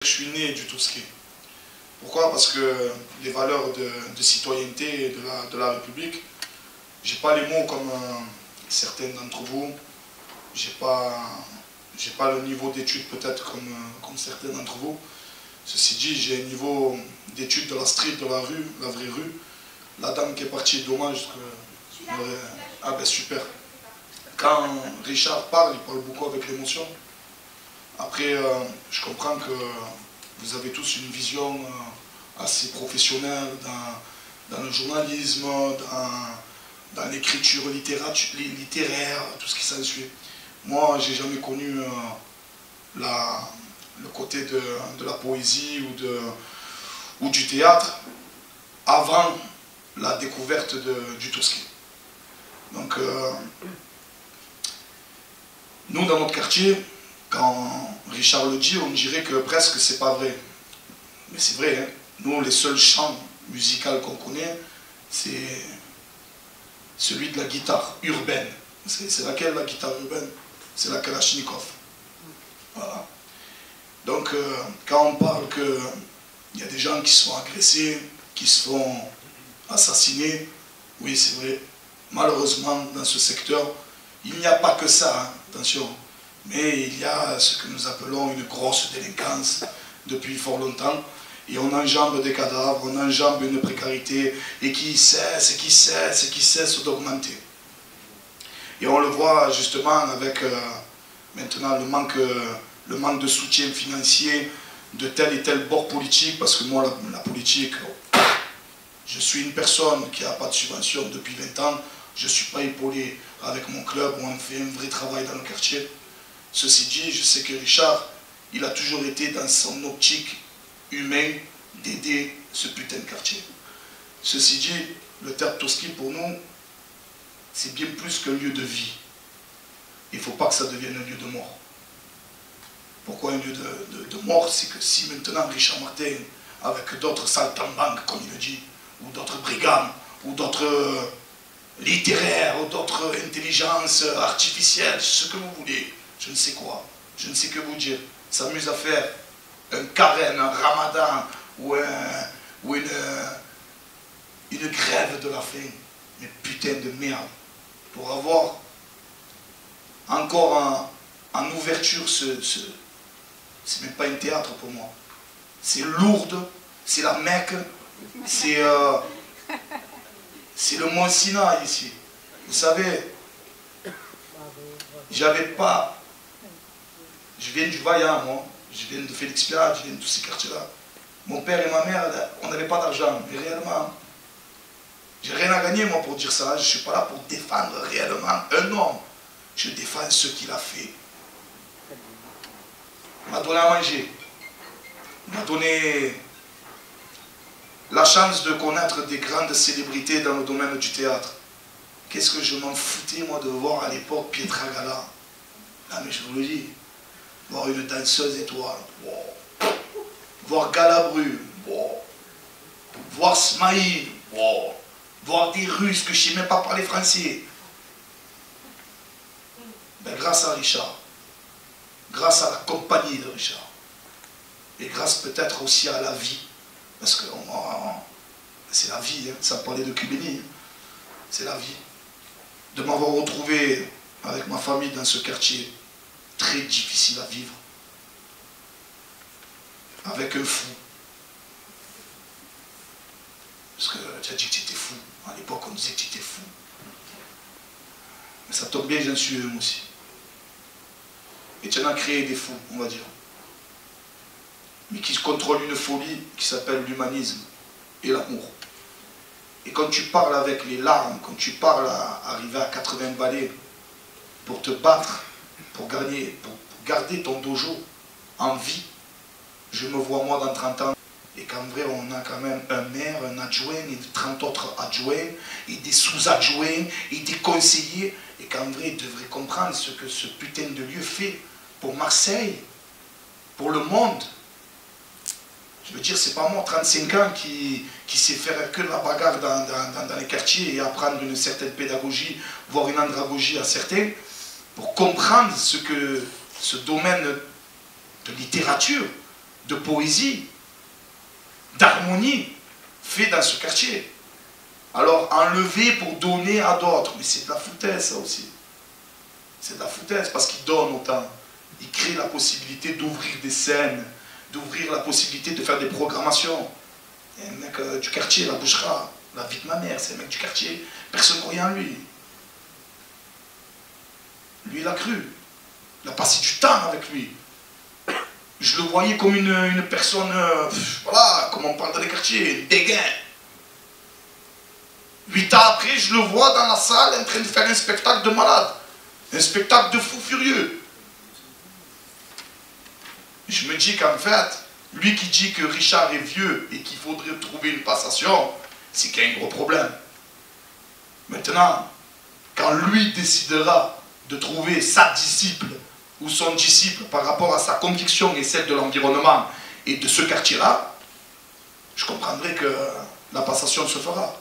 Je suis né du Toursquet. Pourquoi? Parce que les valeurs de citoyenneté de la République, j'ai pas les mots comme certains d'entre vous, j'ai pas le niveau d'études peut-être comme certains d'entre vous. Ceci dit, j'ai un niveau d'études de la street, de la rue, la vraie rue. La dame qui est partie, dommage que... Ah ben super. Quand Richard parle, il parle beaucoup avec l'émotion. Après, je comprends que vous avez tous une vision assez professionnelle dans le journalisme, dans l'écriture littéraire, tout ce qui s'ensuit. Moi, j'ai jamais connu le côté de la poésie ou du théâtre avant la découverte du Toursquet. Donc, nous, dans notre quartier, quand Richard le dit, on dirait que presque c'est pas vrai. Mais c'est vrai, hein. Nous, les seuls chants musicaux qu'on connaît, c'est celui de la guitare urbaine. C'est laquelle la guitare urbaine? C'est la Kalachnikov. Voilà. Donc, quand on parle qu'il y a des gens qui se font agresser, qui se font assassiner, oui, c'est vrai. Malheureusement, dans ce secteur, il n'y a pas que ça, hein, attention. Mais il y a ce que nous appelons une grosse délinquance depuis fort longtemps. Et on enjambe des cadavres, on enjambe une précarité et qui cesse d'augmenter. Et on le voit justement avec maintenant le manque de soutien financier de tel et tel bord politique, parce que moi la politique, je suis une personne qui n'a pas de subvention depuis 20 ans, je ne suis pas épaulé avec mon club où on fait un vrai travail dans le quartier. Ceci dit, je sais que Richard, il a toujours été dans son optique humaine d'aider ce putain de quartier. Ceci dit, le théâtre Toursquet pour nous, c'est bien plus qu'un lieu de vie. Il ne faut pas que ça devienne un lieu de mort. Pourquoi un lieu de mort? C'est que si maintenant Richard Martin, avec d'autres saltimbanques, comme il le dit, ou d'autres brigands, ou d'autres littéraires, ou d'autres intelligences artificielles, ce que vous voulez, je ne sais quoi, je ne sais que vous dire, s'amuse à faire un carême, un ramadan ou une grève de la faim, mais putain de merde, pour avoir encore en ouverture c'est même pas un théâtre pour moi, c'est Lourdes, c'est la Mecque, c'est le Mont Sinaï ici. Vous savez, j'avais pas... Je viens du Vaillant, moi. Je viens de Félix-Piat, je viens de tous ces quartiers-là. Mon père et ma mère, on n'avait pas d'argent, mais réellement, j'ai rien à gagner, moi, pour dire ça. Je ne suis pas là pour défendre réellement un homme. Je défends ce qu'il a fait. Il m'a donné à manger. Il m'a donné la chance de connaître des grandes célébrités dans le domaine du théâtre. Qu'est-ce que je m'en foutais, moi, de voir à l'époque Pietra Gala. Ah, mais je vous le dis. Voir une danseuse étoile, wow. Voir Galabru, wow. Voir Smaïl, wow. Voir des Russes que je ne sais même pas parler français. Ben, grâce à Richard, grâce à la compagnie de Richard, et grâce peut-être aussi à la vie, parce que c'est la vie, hein, sans parler de Cubéni, hein. C'est la vie, de m'avoir retrouvé avec ma famille dans ce quartier très difficile à vivre, avec un fou. Parce que tu as dit que tu étais fou. À l'époque, on disait que tu étais fou. Mais ça tombe bien, j'en suis un aussi. Et tu en as créé des fous, on va dire. Mais qui contrôlent une folie qui s'appelle l'humanisme et l'amour. Et quand tu parles avec les larmes, quand tu parles à arriver à 80 balais pour te battre, pour garder ton dojo en vie, je me vois moi dans 30 ans, et qu'en vrai on a quand même un maire, un adjoint, et 30 autres adjoints, et des sous-adjoints, et des conseillers, et qu'en vrai ils devraient comprendre ce que ce putain de lieu fait pour Marseille, pour le monde. Je veux dire, c'est pas moi, 35 ans, qui sait faire que de la bagarre dans les quartiers et apprendre une certaine pédagogie, voire une andragogie à certains, pour comprendre ce que ce domaine de littérature de poésie, d'harmonie fait dans ce quartier. Alors enlever pour donner à d'autres, mais c'est de la foutaise ça aussi. C'est de la foutaise parce qu'il donne autant. Il crée la possibilité d'ouvrir des scènes, d'ouvrir la possibilité de faire des programmations. Et un mec du quartier, la Bouchera, la vie de ma mère, c'est un mec du quartier. Personne ne croyait en lui. Lui, il a cru. Il a passé du temps avec lui. Je le voyais comme une personne, voilà, comme on parle dans les quartiers, dégain. 8 ans après, je le vois dans la salle en train de faire un spectacle de malade. Un spectacle de fou furieux. Je me dis qu'en fait, lui qui dit que Richard est vieux et qu'il faudrait trouver une passation, c'est qu'il y a un gros problème. Maintenant, quand lui décidera de trouver sa disciple ou son disciple par rapport à sa conviction et celle de l'environnement et de ce quartier-là, je comprendrai que la passation se fera.